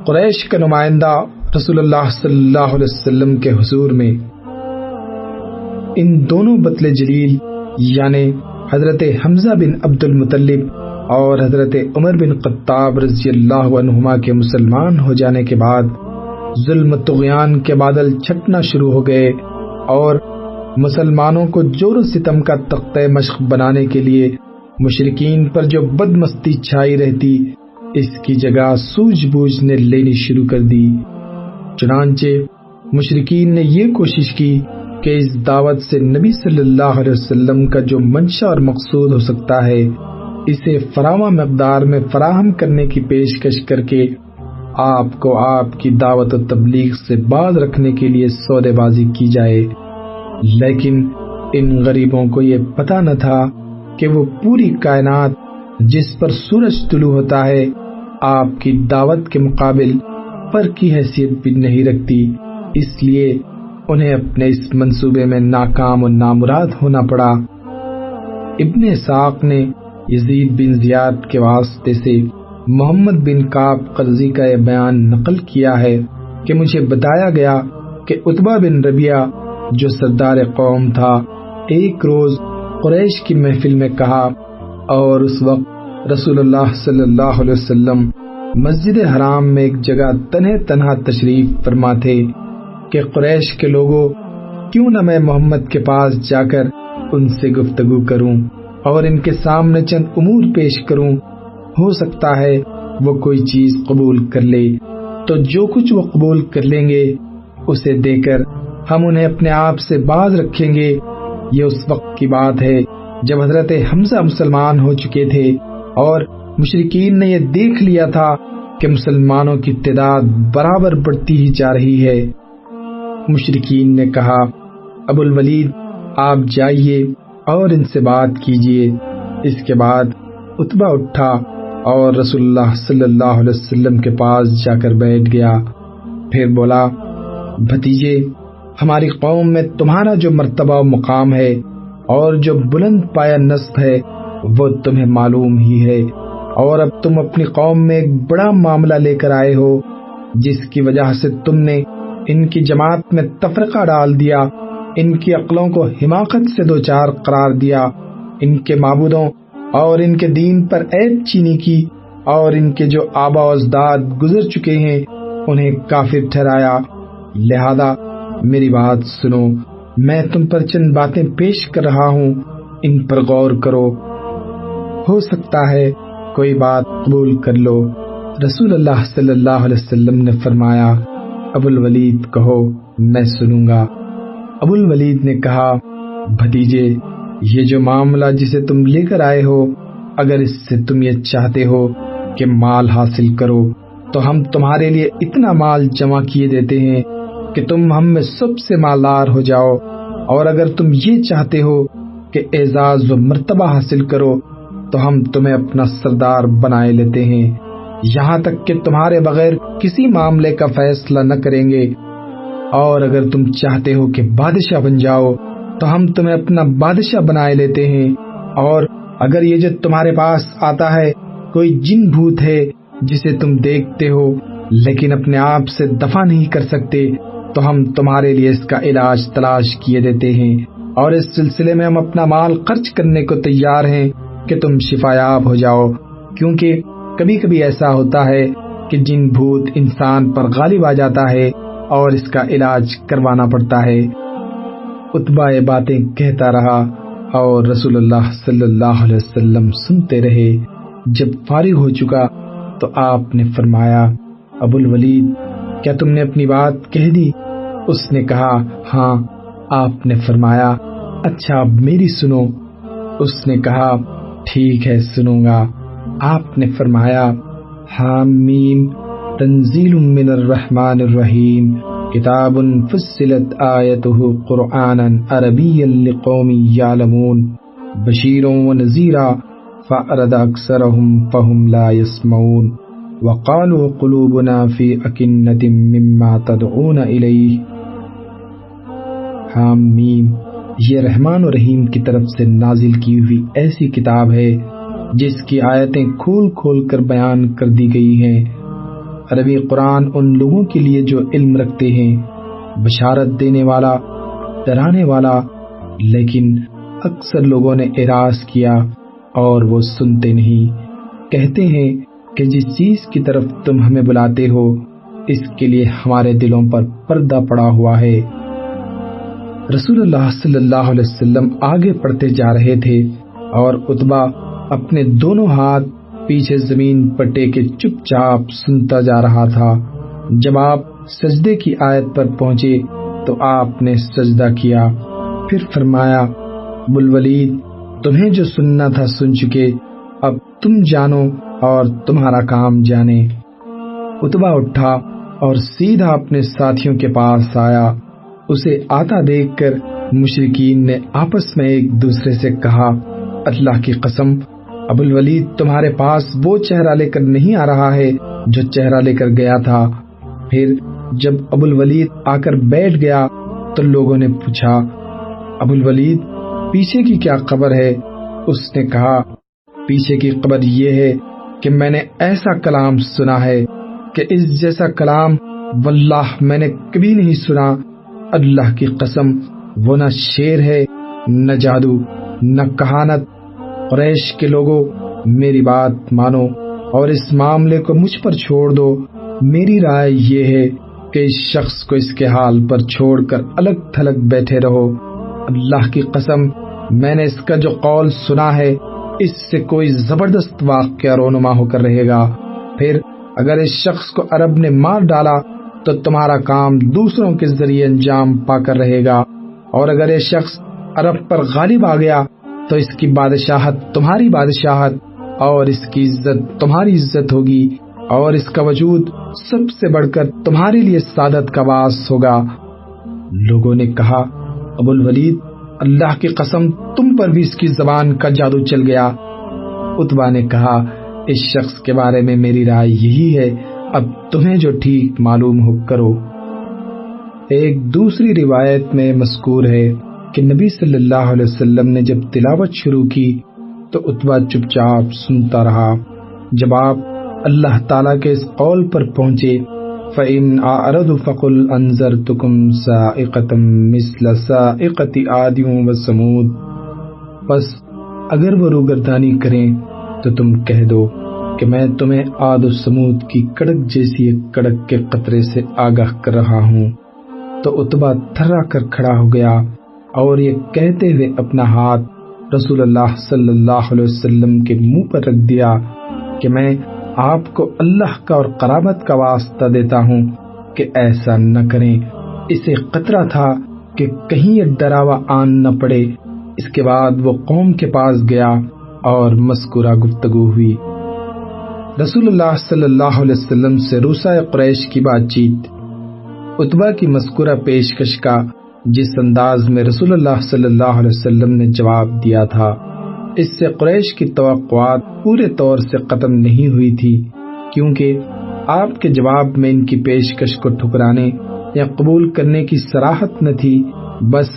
قریش کا نمائندہ رسول اللہ صلی اللہ علیہ وسلم کے حضور میں ان دونوں بطل جلیل یعنی حضرت حمزہ بن عبد المطلب اور حضرت عمر بن خطاب رضی اللہ عنہما کے مسلمان ہو جانے کے بعد ظلم و طغیان کے بادل چھٹنا شروع ہو گئے اور مسلمانوں کو جور و ستم کا تختہ مشق بنانے کے لیے مشرکین پر جو بدمستی چھائی رہتی اس کی جگہ سوجھ بوجھ نے لینی شروع کر دی۔ چنانچہ مشرکین نے یہ کوشش کی کہ اس دعوت سے نبی صلی اللہ علیہ وسلم کا جو منشا اور مقصود ہو سکتا ہے اسے فراوان مقدار میں فراہم کرنے کی پیشکش کر کے آپ کو آپ کی دعوت و تبلیغ سے باز رکھنے کے لیے سودے بازی کی جائے، لیکن ان غریبوں کو یہ پتہ نہ تھا کہ وہ پوری کائنات جس پر سورج طلوع ہوتا ہے آپ کی دعوت کے مقابل پر کی حیثیت بھی نہیں رکھتی، اس لیے انہیں اپنے اس منصوبے میں ناکام و نامراد ہونا پڑا۔ ابن اسحاق نے یزید بن زیاد کے واسطے سے محمد بن کعب قرظی کا یہ بیان نقل کیا ہے کہ مجھے بتایا گیا کہ عتبہ بن ربیعہ جو سردار قوم تھا ایک روز قریش کی محفل میں کہا، اور اس وقت رسول اللہ صلی اللہ علیہ وسلم مسجد حرام میں ایک جگہ تنہا تشریف فرما تھے کہ قریش کے لوگوں کیوں نہ میں محمد کے پاس جا کر ان سے گفتگو کروں اور ان کے سامنے چند امور پیش کروں، ہو سکتا ہے وہ کوئی چیز قبول کر لے، تو جو کچھ وہ قبول کر لیں گے اسے دے کر ہم انہیں اپنے آپ سے باز رکھیں گے۔ یہ اس وقت کی بات ہے جب حضرت حمزہ مسلمان ہو چکے تھے اور مشرکین نے یہ دیکھ لیا تھا کہ مسلمانوں کی تعداد برابر بڑھتی ہی جا رہی ہے۔ مشرکین نے کہا، ابو الولید آپ جائیے اور ان سے بات کیجیے۔ اس کے بعد عتبہ اٹھا اور رسول اللہ صلی اللہ علیہ وسلم کے پاس جا کر بیٹھ گیا، پھر بولا، بھتیجے ہماری قوم میں تمہارا جو مرتبہ و مقام ہے اور جو بلند پایہ نصب ہے وہ تمہیں معلوم ہی ہے، اور اب تم اپنی قوم میں ایک بڑا معاملہ لے کر آئے ہو جس کی وجہ سے تم نے ان کی جماعت میں تفرقہ ڈال دیا، ان کی عقلوں کو حماقت سے دوچار قرار دیا، ان کے معبودوں اور ان کے دین پر عیب چینی کی، اور ان کے جو آبا و اجداد گزر چکے ہیں انہیں کافر ٹھہرایا۔ لہذا میری بات سنو، میں تم پر چند باتیں پیش کر رہا ہوں، ان پر غور کرو، ہو سکتا ہے کوئی بات قبول کر لو۔ رسول اللہ صلی اللہ علیہ وسلم نے فرمایا، ابو الولید کہو، میں سنوں گا۔ ابو الولید نے کہا، بھتیجے یہ جو معاملہ جسے تم لے کر آئے ہو، اگر اس سے تم یہ چاہتے ہو کہ مال حاصل کرو تو ہم تمہارے لیے اتنا مال جمع کیے دیتے ہیں کہ تم ہم میں سب سے مالدار ہو جاؤ، اور اگر تم یہ چاہتے ہو کہ اعزاز و مرتبہ حاصل کرو تو ہم تمہیں اپنا سردار بنائے لیتے ہیں، یہاں تک کہ تمہارے بغیر کسی معاملے کا فیصلہ نہ کریں گے، اور اگر تم چاہتے ہو کہ بادشاہ بن جاؤ تو ہم تمہیں اپنا بادشاہ بنائے لیتے ہیں، اور اگر یہ جو تمہارے پاس آتا ہے کوئی جن بھوت ہے جسے تم دیکھتے ہو لیکن اپنے آپ سے دفع نہیں کر سکتے تو ہم تمہارے لیے اس کا علاج تلاش کیے دیتے ہیں، اور اس سلسلے میں ہم اپنا مال خرچ کرنے کو تیار ہیں کہ تم شفایاب ہو جاؤ، کیونکہ کبھی کبھی ایسا ہوتا ہے کہ جن بھوت انسان پر غالب آ جاتا ہے اور اس کا علاج کروانا پڑتا ہے۔ عتبہ یہ باتیں کہتا رہا اور رسول اللہ صلی اللہ علیہ وسلم سنتے رہے۔ جب فارغ ہو چکا تو آپ نے فرمایا، ابو الولید کیا تم نے اپنی بات کہہ دی؟ اس نے کہا، ہاں۔ آپ نے فرمایا، اچھا اب میری سنو۔ اس نے کہا، ٹھیک ہے سنوں گا۔ آپ نے فرمایا، حامیم تنزیل من الرحمن الرحیم کتاب فصلت آیتہ قرآنا عربیا لقوم یعلمون بشیرا ونذیرا فأعرض اکثرهم فهم لا يسمعون وقالوا قلوبنا في أكنة مما تدعون إليه۔ حامیم یہ رحمان و رحیم کی طرف سے نازل کی ہوئی ایسی کتاب ہے جس کی آیتیں کھول کھول کر بیان کر دی گئی ہیں، عربی قرآن ان لوگوں کے لیے جو علم رکھتے ہیں، بشارت دینے والا، ڈرانے والا، لیکن اکثر لوگوں نے اعراض کیا اور وہ سنتے نہیں۔ کہتے ہیں کہ جس چیز کی طرف تم ہمیں بلاتے ہو اس کے لیے ہمارے دلوں پر پردہ پڑا ہوا ہے۔ رسول اللہ صلی اللہ علیہ وسلم آگے بڑھتے جا رہے تھے اور عتبہ اپنے دونوں ہاتھ پیچھے زمین پر ٹیکے چپ چاپ سنتا جا رہا تھا۔ جب آپ سجدے کی آیت پر پہنچے تو آپ نے سجدہ کیا، پھر فرمایا، ابو الولید، تمہیں جو سننا تھا سن چکے، اب تم جانو اور تمہارا کام جانے۔ عتبہ اٹھا اور سیدھا اپنے ساتھیوں کے پاس آیا۔ اسے آتا دیکھ کر مشرکین نے آپس میں ایک دوسرے سے کہا، اللہ کی قسم، ابو الولید تمہارے پاس وہ چہرہ لے کر نہیں آ رہا ہے جو چہرہ لے کر گیا تھا۔ پھر جب ابو الولید آ کر بیٹھ گیا تو لوگوں نے پوچھا، ابو الولید پیچھے کی کیا خبر ہے؟ اس نے کہا، پیچھے کی خبر یہ ہے کہ میں نے ایسا کلام سنا ہے کہ اس جیسا کلام واللہ میں نے کبھی نہیں سنا۔ اللہ کی قسم، وہ نہ شعر ہے، نہ جادو، نہ کہانت۔ قریش کے لوگوں، میری بات مانو اور اس معاملے کو مجھ پر چھوڑ دو۔ میری رائے یہ ہے کہ اس شخص کو اس کے حال پر چھوڑ کر الگ تھلگ بیٹھے رہو۔ اللہ کی قسم، میں نے اس کا جو قول سنا ہے اس سے کوئی زبردست واقعہ رونما ہو کر رہے گا۔ پھر اگر اس شخص کو عرب نے مار ڈالا تو تمہارا کام دوسروں کے ذریعے انجام پا کر رہے گا، اور اگر یہ شخص عرب پر غالب آ گیا تو اس کی بادشاہت تمہاری بادشاہت اور اس کی عزت تمہاری عزت ہوگی، اور اس کا وجود سب سے بڑھ کر تمہارے لیے سعادت کا باعث ہوگا۔ لوگوں نے کہا، ابو الولید، اللہ کی قسم تم پر بھی اس کی زبان کا جادو چل گیا۔ عتبہ نے کہا، اس شخص کے بارے میں میری رائے یہی ہے، اب تمہیں جو ٹھیک معلوم ہو کرو۔ ایک دوسری روایت میں مذکور ہے کہ نبی صلی اللہ علیہ وسلم نے جب تلاوت شروع کی تو عتبہ چپ چاپ سنتا رہا۔ جب آپ اللہ تعالیٰ کے اس قول پر پہنچے، فَإِنْ أَعْرَضُوا فَقُلْ أَنذَرْتُكُمْ صَاعِقَةً مِثْلَ صَاعِقَةِ عَادٍ وَثَمُودَ، بس اگر وہ روگردانی کریں تو تم کہہ دو کہ میں تمہیں عاد و سمود کی کڑک جیسی ایک کڑک کے قطرے سے آگاہ کر رہا ہوں۔ تو عتبہ تھرا کر کھڑا ہو گیا اور یہ کہتے ہوئے اپنا ہاتھ رسول اللہ صلی اللہ علیہ وسلم کے منہ پر رکھ دیا کہ میں آپ کو اللہ کا اور قرابت کا واسطہ دیتا ہوں کہ ایسا نہ کریں۔ اسے خطرہ تھا کہ کہیں یہ ڈراوا آن نہ پڑے۔ اس کے بعد وہ قوم کے پاس گیا اور مذکورہ گفتگو ہوئی۔ رسول اللہ صلی اللہ علیہ وسلم سے روسا قریش کی بات چیت۔ عتبہ کی مذکورہ پیشکش کا جس انداز میں رسول اللہ صلی اللہ علیہ وسلم نے جواب دیا تھا، اس سے قریش کی توقعات پورے طور سے ختم نہیں ہوئی تھی، کیونکہ آپ کے جواب میں ان کی پیشکش کو ٹھکرانے یا قبول کرنے کی صراحت نہ تھی، بس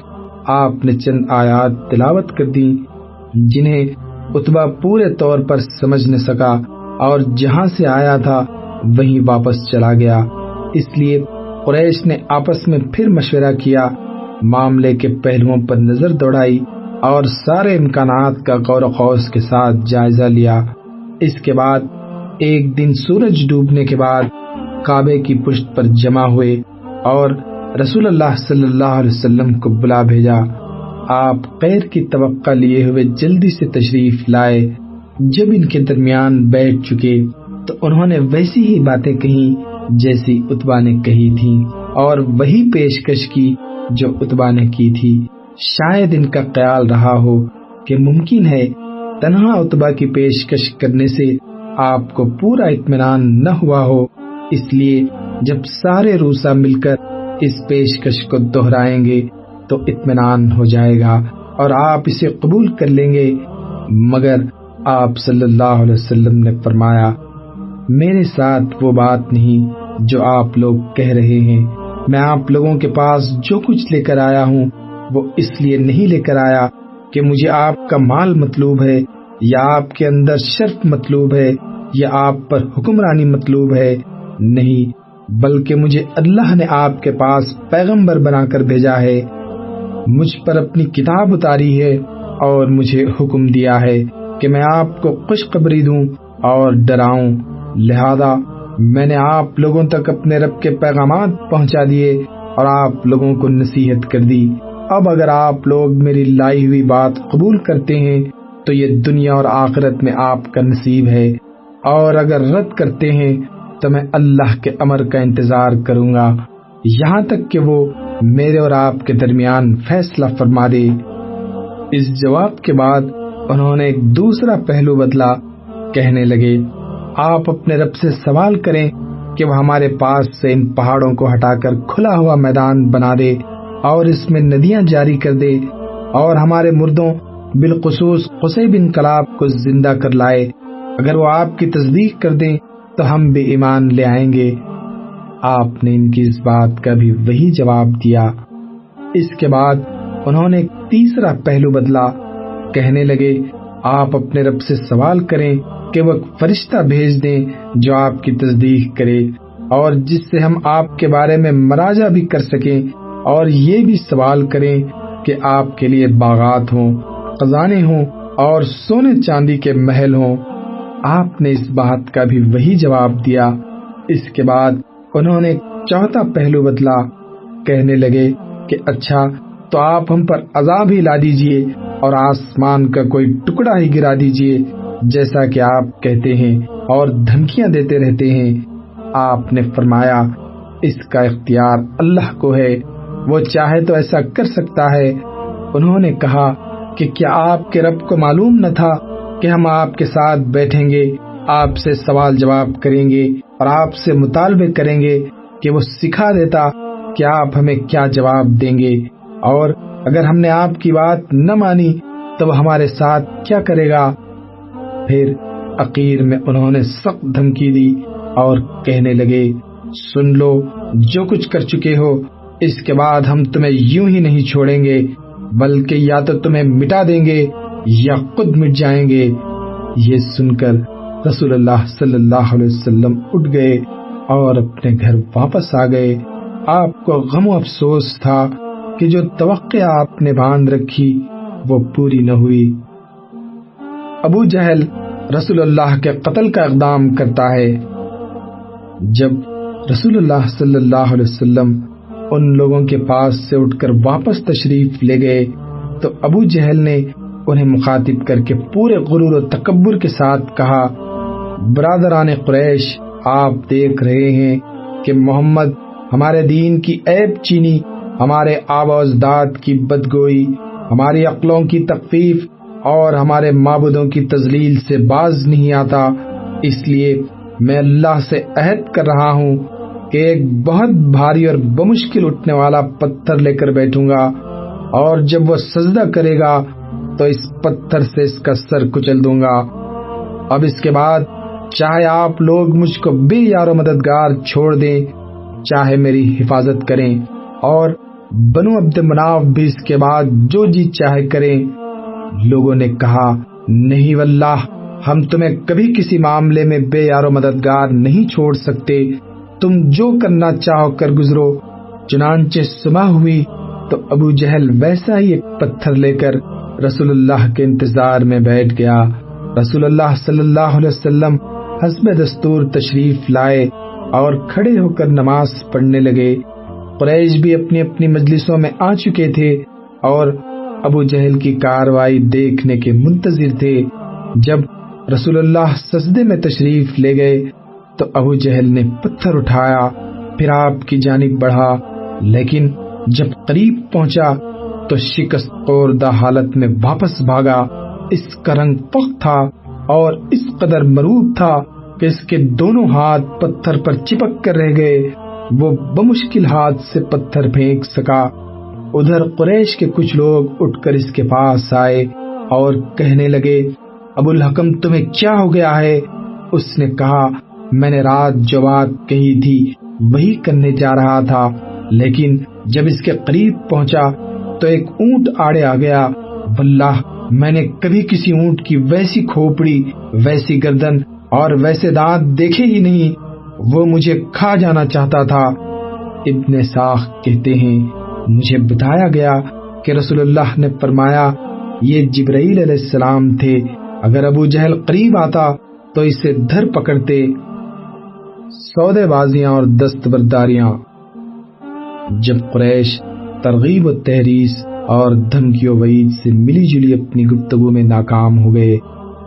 آپ نے چند آیات تلاوت کر دی جنہیں عتبہ پورے طور پر سمجھ نہ سکا اور جہاں سے آیا تھا وہیں واپس چلا گیا۔ اس لیے قریش نے آپس میں پھر مشورہ کیا، معاملے کے پہلوؤں پر نظر دوڑائی اور سارے امکانات کا غور و خوض کے ساتھ جائزہ لیا۔ اس کے بعد ایک دن سورج ڈوبنے کے بعد کعبے کی پشت پر جمع ہوئے اور رسول اللہ صلی اللہ علیہ وسلم کو بلا بھیجا۔ آپ خیر کی توقع لیے ہوئے جلدی سے تشریف لائے۔ جب ان کے درمیان بیٹھ چکے تو انہوں نے ویسی ہی باتیں کہیں جیسی عتبہ نے کہی تھی اور وہی پیشکش کی جو عتبہ نے کی تھی۔ شاید ان کا خیال رہا ہو کہ ممکن ہے تنہا عتبہ کی پیشکش کرنے سے آپ کو پورا اطمینان نہ ہوا ہو، اس لیے جب سارے روسا مل کر اس پیشکش کو دہرائیں گے تو اطمینان ہو جائے گا اور آپ اسے قبول کر لیں گے۔ مگر آپ صلی اللہ علیہ وسلم نے فرمایا، میرے ساتھ وہ بات نہیں جو آپ لوگ کہہ رہے ہیں۔ میں آپ لوگوں کے پاس جو کچھ لے کر آیا ہوں وہ اس لیے نہیں لے کر آیا کہ مجھے آپ کا مال مطلوب ہے یا آپ کے اندر شرف مطلوب ہے یا آپ پر حکمرانی مطلوب ہے، نہیں، بلکہ مجھے اللہ نے آپ کے پاس پیغمبر بنا کر بھیجا ہے، مجھ پر اپنی کتاب اتاری ہے اور مجھے حکم دیا ہے کہ میں آپ کو خوشخبری دوں اور ڈراؤں، لہذا میں نے آپ لوگوں تک اپنے رب کے پیغامات پہنچا دیے اور آپ لوگوں کو نصیحت کر دی۔ اب اگر آپ لوگ میری لائی ہوئی بات قبول کرتے ہیں تو یہ دنیا اور آخرت میں آپ کا نصیب ہے، اور اگر رد کرتے ہیں تو میں اللہ کے امر کا انتظار کروں گا یہاں تک کہ وہ میرے اور آپ کے درمیان فیصلہ فرما دے۔ اس جواب کے بعد انہوں نے ایک دوسرا پہلو بدلا، کہنے لگے آپ اپنے رب سے سوال کریں کہ وہ ہمارے پاس سے ان پہاڑوں کو ہٹا کر کھلا ہوا میدان بنا دے اور اس میں ندیاں جاری کر دے، اور ہمارے مردوں بالخصوص قصی بن کلاب کو زندہ کر لائے۔ اگر وہ آپ کی تصدیق کر دیں تو ہم بھی ایمان لے آئیں گے۔ آپ نے ان کی اس بات کا بھی وہی جواب دیا۔ اس کے بعد انہوں نے ایک تیسرا پہلو بدلا، کہنے لگے آپ اپنے رب سے سوال کریں کہ وہ ایک فرشتہ بھیج دیں جو آپ کی تصدیق کرے اور جس سے ہم آپ کے بارے میں مراجعہ بھی کر سکیں، اور یہ بھی سوال کریں کہ آپ کے لیے باغات ہوں، خزانے ہوں اور سونے چاندی کے محل ہوں۔ آپ نے اس بات کا بھی وہی جواب دیا۔ اس کے بعد انہوں نے چوتھا پہلو بدلا، کہنے لگے کہ اچھا تو آپ ہم پر عذاب ہی لا دیجئے اور آسمان کا کوئی ٹکڑا ہی گرا دیجئے جیسا کہ آپ کہتے ہیں اور دھمکیاں دیتے رہتے ہیں۔ آپ نے فرمایا اس کا اختیار اللہ کو ہے، وہ چاہے تو ایسا کر سکتا ہے۔ انہوں نے کہا کہ کیا آپ کے رب کو معلوم نہ تھا کہ ہم آپ کے ساتھ بیٹھیں گے، آپ سے سوال جواب کریں گے اور آپ سے مطالبے کریں گے کہ وہ سکھا دیتا کہ آپ ہمیں کیا جواب دیں گے، اور اگر ہم نے آپ کی بات نہ مانی تو وہ ہمارے ساتھ کیا کرے گا۔ پھر اخیر میں انہوں نے سخت دھمکی دی اور کہنے لگے سن لو، جو کچھ کر چکے ہو اس کے بعد ہم تمہیں یوں ہی نہیں چھوڑیں گے، بلکہ یا تو تمہیں مٹا دیں گے یا خود مٹ جائیں گے۔ یہ سن کر رسول اللہ صلی اللہ علیہ وسلم اٹھ گئے اور اپنے گھر واپس آ گئے۔ آپ کو غم و افسوس تھا کہ جو توقع آپ نے باندھ رکھی وہ پوری نہ ہوئی۔ ابو جہل رسول اللہ کے قتل کا اقدام کرتا ہے۔ جب رسول اللہ صلی اللہ علیہ وسلم ان لوگوں کے پاس سے اٹھ کر واپس تشریف لے گئے تو ابو جہل نے انہیں مخاطب کر کے پورے غرور و تکبر کے ساتھ کہا برادران قریش، آپ دیکھ رہے ہیں کہ محمد ہمارے دین کی عیب چینی، ہمارے آبا و اجداد کی بدگوئی، ہماری عقلوں کی تخفیف اور ہمارے معبودوں کی تذلیل سے باز نہیں آتا۔ اس لیے میں اللہ سے عہد کر رہا ہوں کہ ایک بہت بھاری اور بمشکل اٹھنے والا پتھر لے کر بیٹھوں گا، اور جب وہ سجدہ کرے گا تو اس پتھر سے اس کا سر کچل دوں گا۔ اب اس کے بعد چاہے آپ لوگ مجھ کو بے یار و مددگار چھوڑ دیں، چاہے میری حفاظت کریں، اور بنو عبد مناف بھی اس کے بعد جو جی چاہے کریں۔ لوگوں نے کہا نہیں واللہ، ہم تمہیں کبھی کسی معاملے میں بے یار و مددگار نہیں چھوڑ سکتے، تم جو کرنا چاہو کر گزرو۔ چنانچہ صبح ہوئی تو ابو جہل ویسا ہی ایک پتھر لے کر رسول اللہ کے انتظار میں بیٹھ گیا۔ رسول اللہ صلی اللہ علیہ وسلم حسب دستور تشریف لائے اور کھڑے ہو کر نماز پڑھنے لگے۔ قریش بھی اپنی اپنی مجلسوں میں آ چکے تھے اور ابو جہل کی کاروائی دیکھنے کے منتظر تھے۔ جب رسول اللہ سجدے میں تشریف لے گئے تو ابو جہل نے پتھر اٹھایا، پھر آپ کی جانب بڑھا، لیکن جب قریب پہنچا تو شکست خوردہ حالت میں واپس بھاگا۔ اس کا رنگ فخ تھا اور اس قدر مروب تھا کہ اس کے دونوں ہاتھ پتھر پر چپک کر رہ گئے۔ وہ بمشکل ہاتھ سے پتھر پھینک سکا۔ ادھر قریش کے کچھ لوگ اٹھ کر اس کے پاس آئے اور کہنے لگے ابو الحکم تمہیں کیا ہو گیا ہے؟ اس نے کہا میں نے رات جو بات کہی تھی وہی کرنے جا رہا تھا، لیکن جب اس کے قریب پہنچا تو ایک اونٹ آڑے آ گیا۔ واللہ میں نے کبھی کسی اونٹ کی ویسی کھوپڑی، ویسی گردن اور ویسے دانت دیکھے ہی نہیں۔ وہ مجھے کھا جانا چاہتا تھا۔ ابن ساخ کہتے ہیں مجھے بتایا گیا کہ رسول اللہ نے فرمایا یہ جبرائیل علیہ السلام تھے، اگر ابو جہل قریب آتا تو اسے دھر پکڑتے۔ سودے بازیاں اور دستبرداریاں۔ جب قریش ترغیب و تحریض اور دھمکی و وعید سے ملی جلی اپنی گفتگو میں ناکام ہو گئے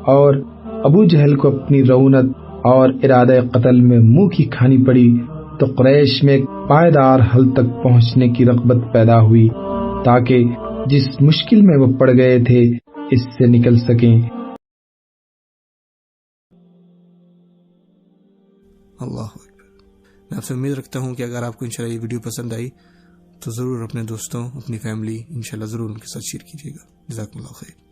اور ابو جہل کو اپنی رعونت اور ارادہ قتل میں منہ کی کھانی پڑی، تو قریش میں ایک پائیدار حل تک پہنچنے کی رغبت پیدا ہوئی تاکہ جس مشکل میں وہ پڑ گئے تھے اس سے نکل سکیں۔ اللہ اکبر۔ میں آپ سے امید رکھتا ہوں کہ اگر آپ کو انشاءاللہ یہ ویڈیو پسند آئی تو ضرور اپنے دوستوں، اپنی فیملی انشاءاللہ ضرور ان کے ساتھ شیئر کیجیے گا۔ جزاکم اللہ خیر۔